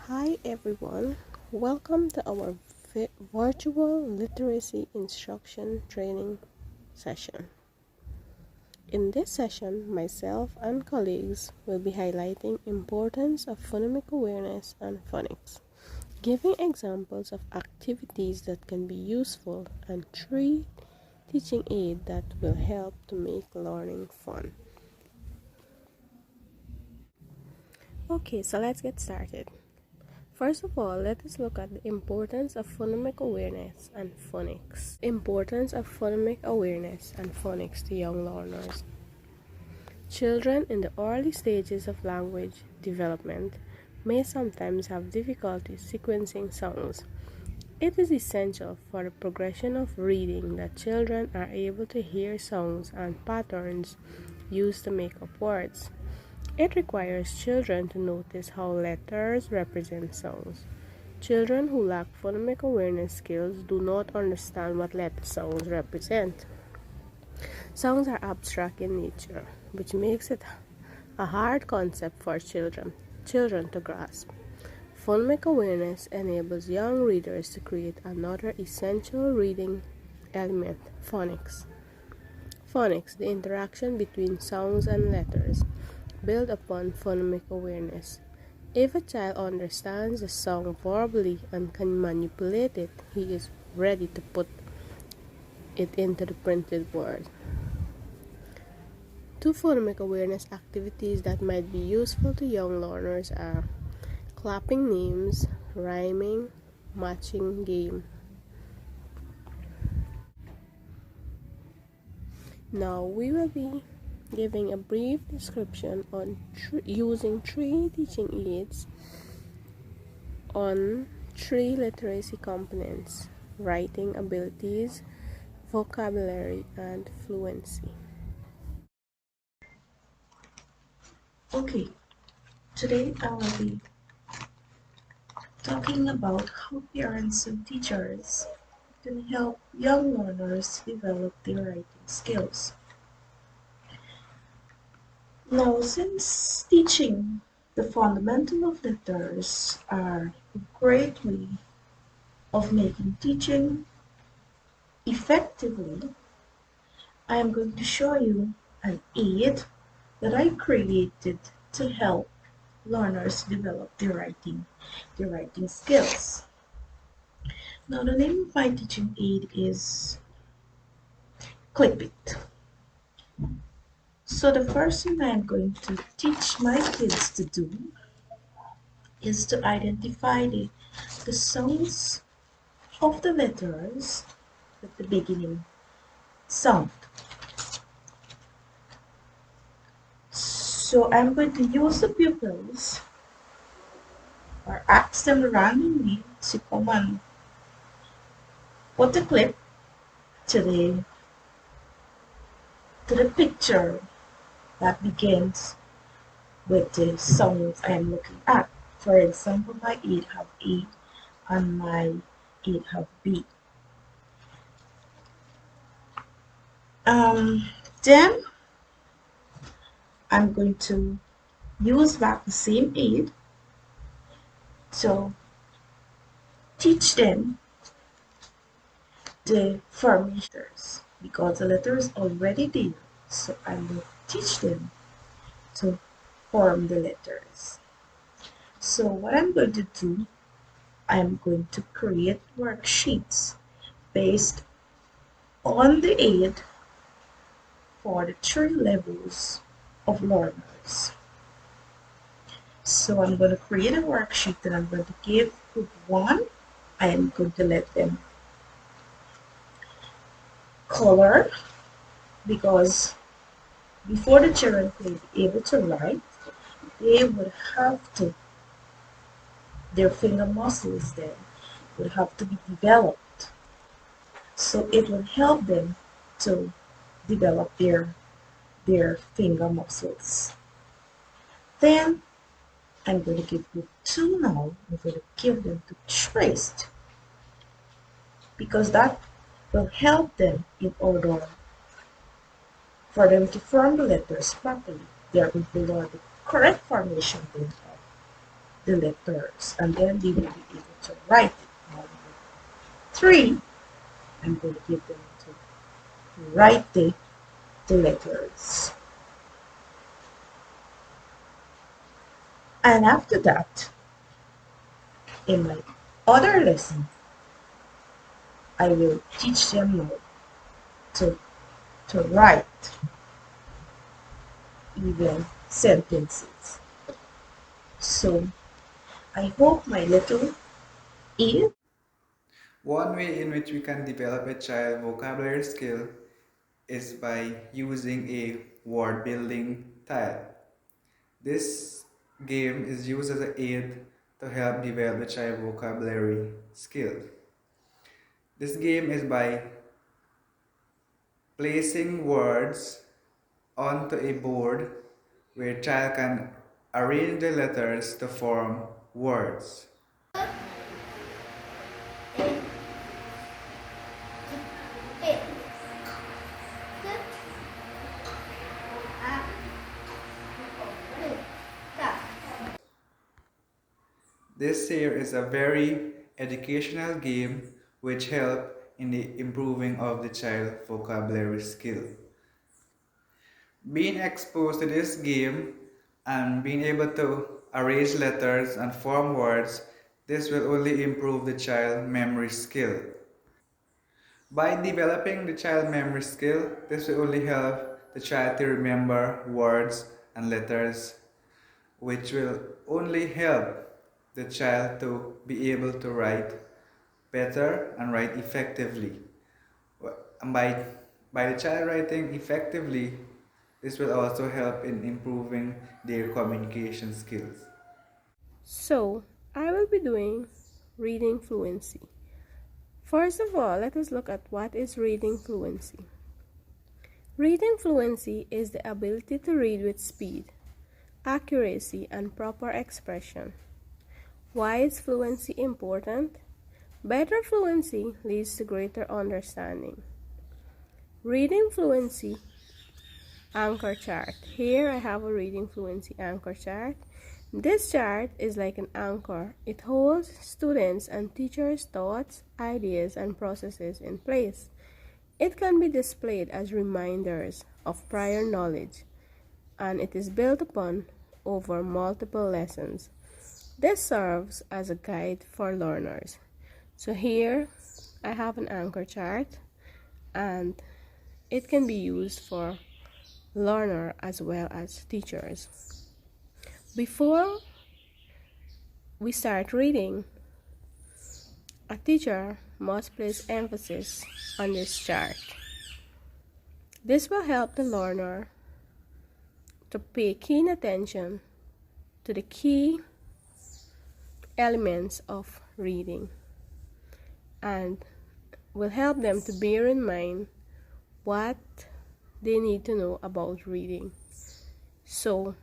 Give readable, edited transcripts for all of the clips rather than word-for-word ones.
Hi everyone, welcome to our virtual literacy instruction training session. In this session, myself and colleagues will be highlighting importance of phonemic awareness and phonics, giving examples of activities that can be useful and 3 teaching aids that will help to make learning fun. Okay, so let's get started. First of all, let us look at the importance of phonemic awareness and phonics. Importance of phonemic awareness and phonics to young learners. Children in the early stages of language development may sometimes have difficulty sequencing sounds. It is essential for the progression of reading that children are able to hear sounds and patterns used to make up words. It requires children to notice how letters represent sounds. Children who lack phonemic awareness skills do not understand what letter sounds represent. Sounds are abstract in nature, which makes it a hard concept for children to grasp. Phonemic awareness enables young readers to create another essential reading element, phonics. Phonics, the interaction between sounds and letters, build upon phonemic awareness. If a child understands a song verbally and can manipulate it, he is ready to put it into the printed word. 2 phonemic awareness activities that might be useful to young learners are clapping names, rhyming, matching game. Now we will be giving a brief description on using 3 teaching aids on 3 literacy components: writing abilities, vocabulary, and fluency. Okay, today I will be talking about how parents and teachers can help young learners develop their writing skills. Now, since teaching the fundamental of letters are a great way of making teaching effectively, I am going to show you an aid that I created to help learners develop their writing skills. Now, the name of my teaching aid is Clip It. So the first thing I'm going to teach my kids to do is to identify the sounds of the letters at the beginning sound. So I'm going to use the pupils or ask them randomly to come and put a clip to the picture that begins with the sounds I'm looking at. For example, my 8 have A and my 8 have B. Then I'm going to use back the same aid to teach them the formations because the letter is already there. So I will teach them to form the letters. So what I'm going to do, I'm going to create worksheets based on the aid for the 3 levels of learners. So I'm going to create a worksheet that I'm going to give group 1. I am going to let them color because before the children could be able to write, they would have to, their finger muscles then would have to be developed. So it will help them to develop their finger muscles. Then I'm going to give group 2 now. I'm going to give them to trace because that will help them in order for them to form the letters properly. They are going to learn the correct formation they have. the letters, and then they will be able to write it. Number 3, I'm going to give them to write the letters. And after that, in my other lesson, I will teach them now to, to write even sentences. So I hope my little ear. One way in which we can develop a child vocabulary skill is by using a word building tile. This game is used as an aid to help develop the child vocabulary skill. This game is by placing words onto a board where child can arrange the letters to form words. This here is a very educational game which help in the improving of the child vocabulary skill. Being exposed to this game and being able to arrange letters and form words, this will only improve the child memory skill. By developing the child memory skill, this will only help the child to remember words and letters, which will only help the child to be able to write better and write effectively. And by the child writing effectively, this will also help in improving their communication skills. So, I will be doing reading fluency. First of all, let us look at what is reading fluency. Reading fluency is the ability to read with speed, accuracy, and proper expression. Why is fluency important? Better fluency leads to greater understanding. Reading fluency anchor chart. Here I have a reading fluency anchor chart. This chart is like an anchor. It holds students' and teachers' thoughts, ideas, and processes in place. It can be displayed as reminders of prior knowledge, and it is built upon over multiple lessons. This serves as a guide for learners. So here I have an anchor chart, and it can be used for learner as well as teachers. Before we start reading, a teacher must place emphasis on this chart. This will help the learner to pay keen attention to the key elements of reading and will help them to bear in mind what they need to know about reading. So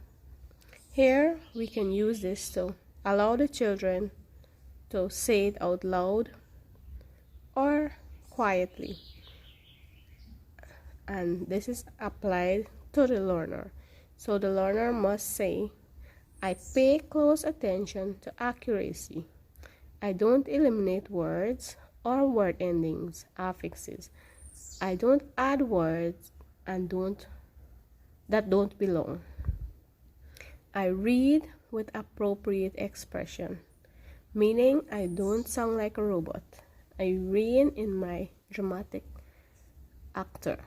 here we can use this to allow the children to say it out loud or quietly, and this is applied to the learner. So the learner must say, I pay close attention to accuracy. I don't eliminate words or word endings, affixes. I don't add words and that don't belong. I read with appropriate expression, meaning I don't sound like a robot. I read in my dramatic actor.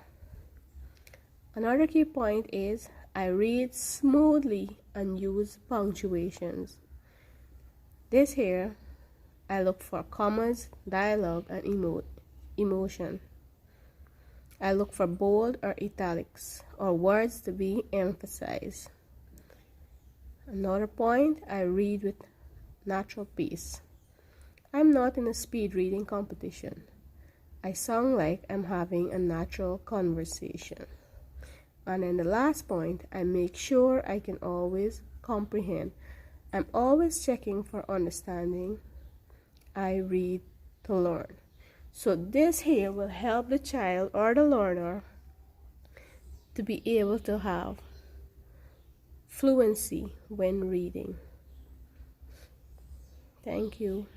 Another key point is I read smoothly and use punctuations. This here, I look for commas, dialogue, and emotion. I look for bold or italics or words to be emphasized. Another point, I read with natural pace. I'm not in a speed reading competition. I sound like I'm having a natural conversation. And then the last point, I make sure I can always comprehend. I'm always checking for understanding. I read to learn. So this here will help the child or the learner to be able to have fluency when reading. Thank you.